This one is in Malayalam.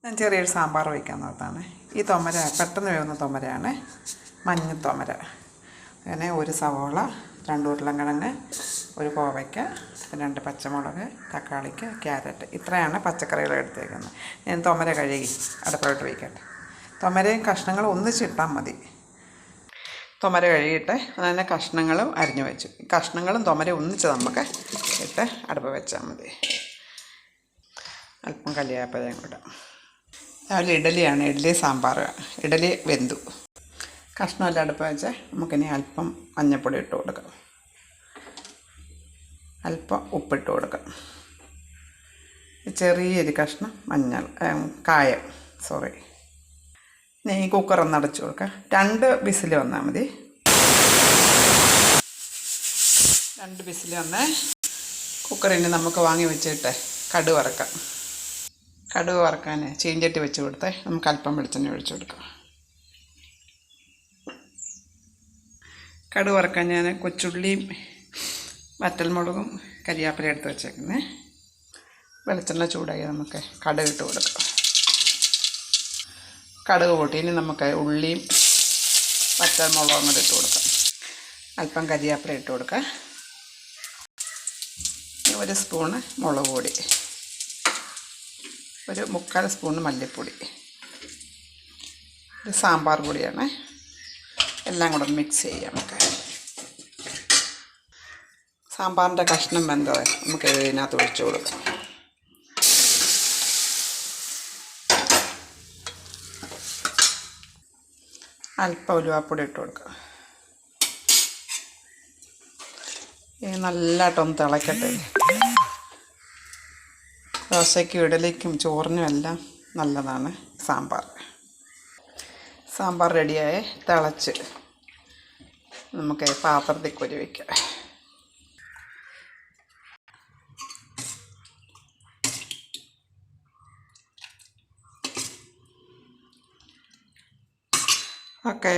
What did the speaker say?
ഞാൻ ചെറിയൊരു സാമ്പാർ വയ്ക്കാൻ നോർത്താണ്. ഈ തൊമര പെട്ടെന്ന് വേവുന്ന തൊമരയാണ്, മഞ്ഞ തൊമര. അങ്ങനെ ഒരു സവോള, 2 ഉരുളൻകിഴങ്ങ്, ഒരു കോവയ്ക്ക, 2 പച്ചമുളക്, തക്കാളിക്ക്, ക്യാരറ്റ്, ഇത്രയാണ് പച്ചക്കറികൾ എടുത്തേക്കുന്നത്. ഞാൻ തൊമര കഴുകി അടുപ്പിലോട്ട് വയ്ക്കട്ടെ. തൊമരയും കഷ്ണങ്ങളും ഒന്നിച്ചിട്ടാൽ മതി. തൊമര കഴുകിയിട്ട് അതിനെ കഷ്ണങ്ങളും അരിഞ്ഞു വെച്ചു. കഷ്ണങ്ങളും തൊമരയും ഒന്നിച്ച് നമുക്ക് ഇട്ട് അടുപ്പ് വെച്ചാൽ മതി. അല്പം കല്ലിവേപ്പിലയും കൂടെ. രാവിലെ ഇഡലിയാണ്, ഇഡലി സാമ്പാർ. ഇഡലി വെന്തു. കഷ്ണമെല്ലാം അടുപ്പ് വെച്ച് നമുക്കിനി അല്പം മഞ്ഞൾപ്പൊടി ഇട്ട് കൊടുക്കാം, അല്പം ഉപ്പിട്ട് കൊടുക്കാം, ചെറിയൊരു കഷ്ണം കായം. ഇനി കുക്കറൊന്ന് അടച്ചു കൊടുക്കാം. 2 വിസിൽ വന്നാൽ മതി. 2 വിസിൽ വന്ന് കുക്കറിന് നമുക്ക് വാങ്ങി വെച്ചിട്ട് കടുക് വറക്കാം. കടുക് വറക്കാൻ ചീഞ്ചട്ടി വെച്ച് കൊടുത്ത് നമുക്ക് അല്പം വെളിച്ചെണ്ണ ഒഴിച്ചു കൊടുക്കാം. കടുക് വറക്കാൻ ഞാൻ കൊച്ചുള്ളിയും വറ്റൽമുളകും കരിയാപ്പില എടുത്ത് വെച്ചേക്കുന്നത്. വെളിച്ചെണ്ണ ചൂടായി നമുക്ക് കടുക് ഇട്ട് കൊടുക്കാം. കടുക് പൊട്ടി ഇനി നമുക്ക് ഉള്ളിയും വറ്റൽമുളകും കൂടെ ഇട്ട് കൊടുക്കാം. അല്പം കരിയാപ്പില ഇട്ട് കൊടുക്കാം. 1 സ്പൂണ് മുളക് പൊടി, 1/4 സ്പൂണ് മല്ലിപ്പൊടി, ഇത് സാമ്പാർ പൊടിയാണ്. എല്ലാം കൂടെ മിക്സ് ചെയ്യാം. നമുക്ക് സാമ്പാറിൻ്റെ കഷ്ണം വെന്തത് നമുക്ക് ഇതിനകത്ത് ഒഴിച്ചു കൊടുക്കാം. അല്പം ഉലുവാപ്പൊടി ഇട്ട് കൊടുക്കാം. ഇത് നല്ലതായിട്ടൊന്ന് തിളക്കട്ടെ. ദോശയ്ക്കും ഇഡലിക്കും ചോറിനും എല്ലാം നല്ലതാണ് സാമ്പാർ. സാമ്പാർ റെഡിയായി തിളച്ച് നമുക്ക് പാത്രത്തിൽ കോരി വയ്ക്കാം. ഓക്കേ.